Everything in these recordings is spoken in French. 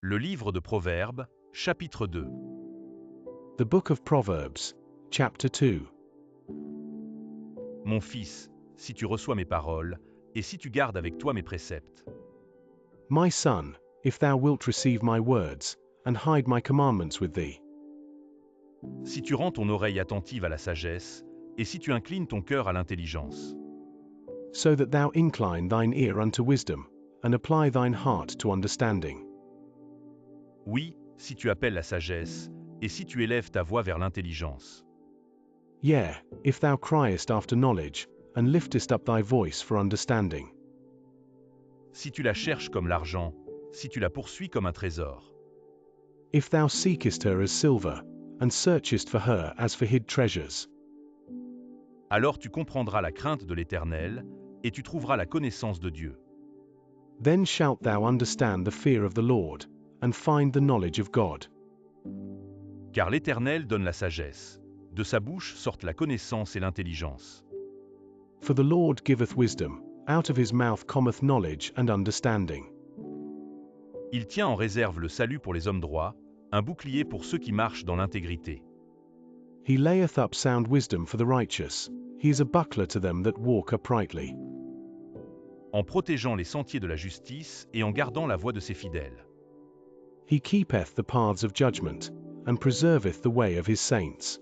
Le livre de Proverbes, chapitre 2. The Book of Proverbs, Chapter 2. Mon fils, si tu reçois mes paroles, et si tu gardes avec toi mes préceptes. My son, if thou wilt receive my words, and hide my commandments with thee. Si tu rends ton oreille attentive à la sagesse, et si tu inclines ton cœur à l'intelligence. So that thou incline thine ear unto wisdom, and apply thine heart to understanding. Oui, si tu appelles la sagesse, et si tu élèves ta voix vers l'intelligence. Yea, if thou criest after knowledge, and liftest up thy voice for understanding. Si tu la cherches comme l'argent, si tu la poursuis comme un trésor. If thou seekest her as silver, and searchest for her as for hid treasures. Alors tu comprendras la crainte de l'Éternel, et tu trouveras la connaissance de Dieu. Then shalt thou understand the fear of the Lord, and find the knowledge of God. Car l'Éternel donne la sagesse. De sa bouche sortent la connaissance et l'intelligence. For the Lord giveth wisdom, out of his mouth cometh knowledge and understanding. Il tient en réserve le salut pour les hommes droits, un bouclier pour ceux qui marchent dans l'intégrité. He layeth up sound wisdom for the righteous, he is a buckler to them that walk uprightly. En protégeant les sentiers de la justice et en gardant la voie de ses fidèles. He keepeth the paths of judgment, and preserveth the way of his saints.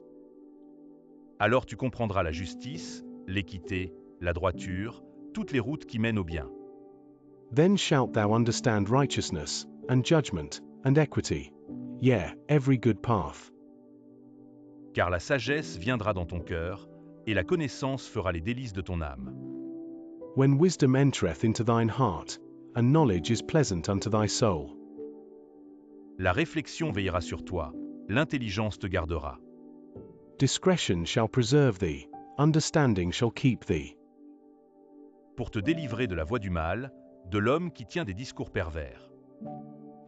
Alors tu comprendras la justice, l'équité, la droiture, toutes les routes qui mènent au bien. Then shalt thou understand righteousness, and judgment, and equity, yea, every good path. Car la sagesse viendra dans ton cœur, et la connaissance fera les délices de ton âme. When wisdom entereth into thine heart, and knowledge is pleasant unto thy soul. La réflexion veillera sur toi, l'intelligence te gardera. Discretion shall preserve thee, understanding shall keep thee. Pour te délivrer de la voie du mal, de l'homme qui tient des discours pervers.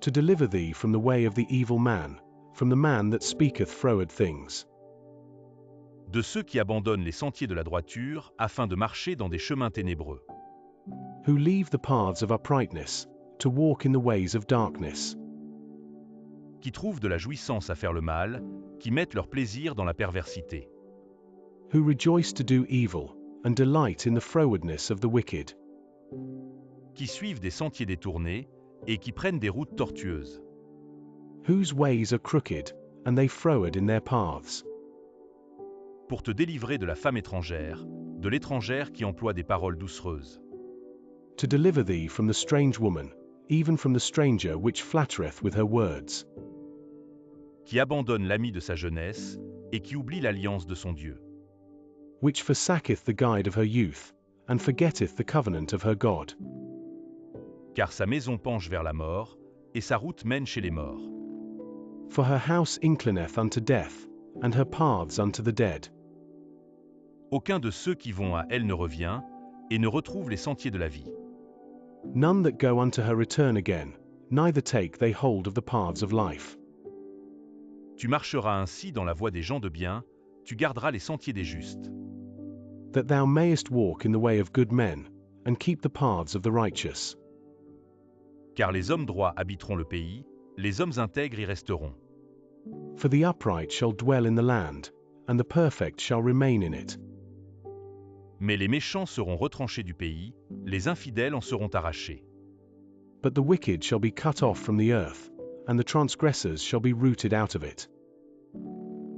To deliver thee from the way of the evil man, from the man that speaketh froward things. De ceux qui abandonnent les sentiers de la droiture afin de marcher dans des chemins ténébreux. Who leave the paths of uprightness, to walk in the ways of darkness. Qui trouvent de la jouissance à faire le mal, qui mettent leur plaisir dans la perversité. Who rejoice to do evil, and delight in the frowardness of the wicked. Qui suivent des sentiers détournés, et qui prennent des routes tortueuses. Whose ways are crooked, and they froward in their paths. Pour te délivrer de la femme étrangère, de l'étrangère qui emploie des paroles doucereuses. To deliver thee from the strange woman, even from the stranger which flattereth with her words. Qui abandonne l'ami de sa jeunesse, et qui oublie l'alliance de son Dieu. Which forsaketh the guide of her youth, and forgetteth the covenant of her God. Car sa maison penche vers la mort, et sa route mène chez les morts. For her house inclineth unto death, and her paths unto the dead. Aucun de ceux qui vont à elle ne revient, et ne retrouve les sentiers de la vie. None that go unto her return again, neither take they hold of the paths of life. Tu marcheras ainsi dans la voie des gens de bien, tu garderas les sentiers des justes. That thou mayest walk in the way of good men, and keep the paths of the righteous. Car les hommes droits habiteront le pays, les hommes intègres y resteront. For the upright shall dwell in the land, and the perfect shall remain in it. Mais les méchants seront retranchés du pays, les infidèles en seront arrachés. But the wicked shall be cut off from the earth, and the transgressors shall be rooted out of it.